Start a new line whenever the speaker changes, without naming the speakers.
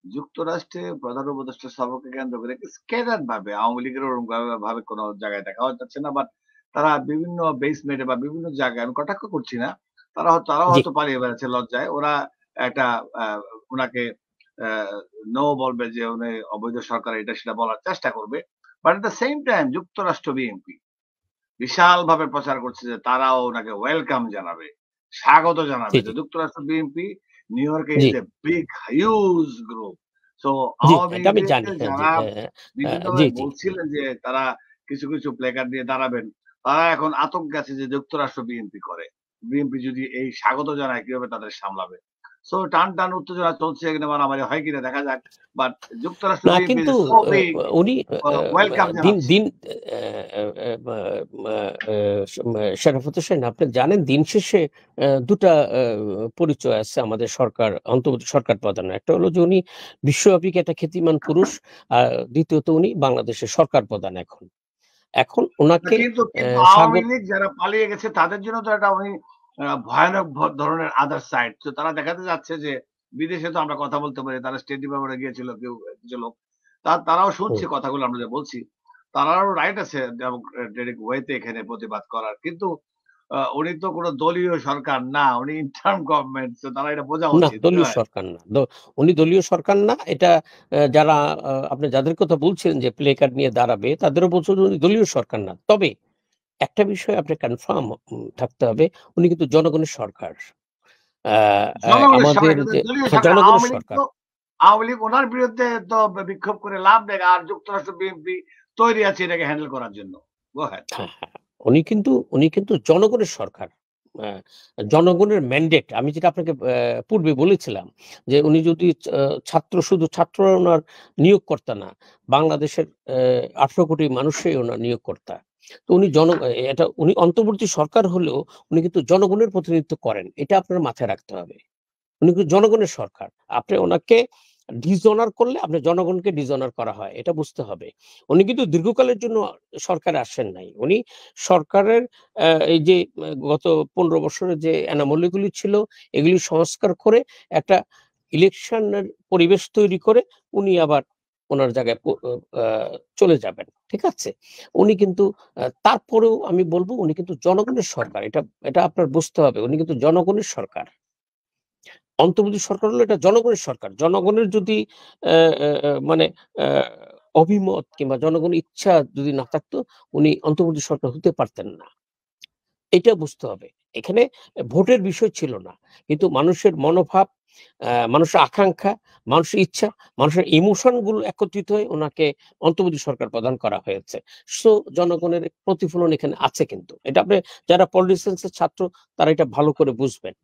যুক্তরাষ্ট্রে প্রধান উপদেষ্টা সফরকে কেন্দ্র করে স্ক্যাটার্ড ভাবে আওয়ামী লীগের ওরকম ভাবে কোনো জায়গায় দেখা যাচ্ছে না, বাট তারা বিভিন্ন বেসমেন্টে বা বিভিন্ন জায়গায়, আমি কটাক্ষ করছি না, তারাও
জি
হয়তো পালিয়ে বেড়াচ্ছে লজ্জায়। ওরা একটা ওনাকে নো বলবে যে উনি অবৈধ সরকার, এটা সেটা বলার চেষ্টা করবে। But at the same time যুক্তরাষ্ট্র বিএনপি বিশাল ভাবে প্রচার করছে যে তারাও ওনাকে ওয়েলকাম জানাবে, স্বাগত
জি
জানাবে। তো
জি
যুক্তরাষ্ট্র বিএনপি নিউ ইয়র্কে
জি
is a big huge group. So
জি
আওয়ামী
এটা আমি জানি,
লীগের
হ্যাঁ জি
যারা
জি
বিভিন্নভাবে
জি
বলছিলেন যে তারা কিছু কিছু প্লেকার্ড নিয়ে দাঁড়াবেন, তারা এখন আতঙ্কে আছে যে যুক্তরাষ্ট্র বিএনপি করে, বিএনপি যদি এই স্বাগত জানায় কিভাবে তাদের সামলাবে। সো টান টান উত্তেজনা চলছে, এখানে মারামারি হয় কিনা দেখা যাক। বাট যুক্তরাষ্ট্র
না
বিএনপি
কিন্তু
সো বিগ,
উনি
ওয়েলকাম
দিন
জানাচ্ছে।
দিন শরাফত হোসেন, আপনি জানেন দিন শেষে দুটা পরিচয় আছে আমাদের সরকার, অন্তর্বর্তী সরকার প্রধানের। একটা হলো যে উনি বিশ্বব্যাপী একটা খ্যাতিমান পুরুষ, আর দ্বিতীয়ত উনি বাংলাদেশের সরকার প্রধান। এখন এখন ওনাকে
কিন্তু কিন্তু আওয়ামী
স্বাগত।
লীগ যারা পালিয়ে গেছে তাদের জন্য তো একটা উনি ভয়ানক ধরনের আদার সাইড। তো তারা দেখাতে যাচ্ছে যে বিদেশে তো আমরা কথা বলতে পারি। তারা স্টেট ডিপার্টমেন্টে গিয়েছিল কেউ, কিছু লোক। তারাও
হুম,
শুনছে কথাগুলো আমরা যে বলছি। তারাও রাইট আছে ডেমোক্রেটিক ওয়েতে এখানে প্রতিবাদ করার। কিন্তু উনি তো কোনো দলীয় সরকার না। উনি ইন্টার্ম গভর্নমেন্ট। তো তারা এটা বোঝা
না
উচিত। মনে
দলীয়
হয়।
সরকার না, উনি দলীয় সরকার না। এটা যারা আপনি যাদের কথা বলছেন যে প্লে কার্ড নিয়ে দাঁড়াবে, তাদেরও বলছেন উনি দলীয় সরকার না। তবে একটা বিষয় আপনি কনফার্ম থাকতে হবে, উনি কিন্তু জনগণের সরকার। আ আ
জনগণের
আমাদের
সরকার,
যে
দলীয়
হ্যাঁ,
সরকার।
জনগণের সরকার।
আওয়ামী লীগ ওনার বিরুদ্ধে তো বিক্ষোভ করে লাভ নেই। আর যুক্তরাষ্ট্র বিএনপি তৈরি আছে এটাকে হ্যান্ডেল করার জন্য। Go ahead.
হ্যাঁ, হ্যাঁ। উনি কিন্তু জনগণের সরকার। আ জনগণের ম্যান্ডেট, আমি যেটা আপনাকে পূর্বে বলেছিলাম যে উনি যদি শুধু ছাত্ররা উনার নিয়োগকর্তা না, বাংলাদেশের ১৮ কোটি মানুষই উনার নিয়োগকর্তা। তো উনি এটা উনি অন্তর্বর্তী সরকার হলেও উনি কিন্তু জনগণের প্রতিনিধিত্ব করেন। এটা আপনার মাথায় রাখতে হবে। উনি কিন্তু জনগণের সরকার। আপনি ওনাকে ডিসঅনার করলে আপনার জনগণকে ডিসঅনার করা হয়। এটা বুঝতে হবে। উনি কিন্তু দীর্ঘকালের জন্য সরকারে আসেন নাই। উনি সরকারের এই যে গত ১৫ বছরের যে এনামলিগুলি ছিল, এগুলি সংস্কার করে একটা ইলেকশনের পরিবেশ তৈরি করে উনি আবার ওনার জায়গায় আ চলে যাবেন। ঠিক আছে? উনি কিন্তু তারপরেও আমি বলব উনি কিন্তু জনগণের সরকার। এটা এটা আপনার বুঝতে হবে। উনি কিন্তু জনগণের সরকার। অন্তর্বর্তী সরকার হলো এটা জনগণের সরকার। জনগণের যদি অ্যা অ্যা অ্যা মানে অ্যা অভিমত কিংবা জনগণের ইচ্ছা যদি না থাকতো, উনি অন্তর্বর্তী সরকার হতে পারতেন না। এটা বুঝতে হবে। এখানে ভোটের বিষয় ছিল না। কিন্তু মানুষের মনোভাব, মানুষের আকাঙ্খা, মানুষের ইচ্ছা, মানুষের ইমোশন গুলো একত্রিত হয়ে উনাকে অন্তর্বর্তী সরকার প্রদান করা হয়েছে। সো জনগণের প্রতিফলন এখানে আছে কিন্তু। এটা আপনি যারা পলিটিক্যালস এর ছাত্র তারা এটা ভালো করে বুঝবেন।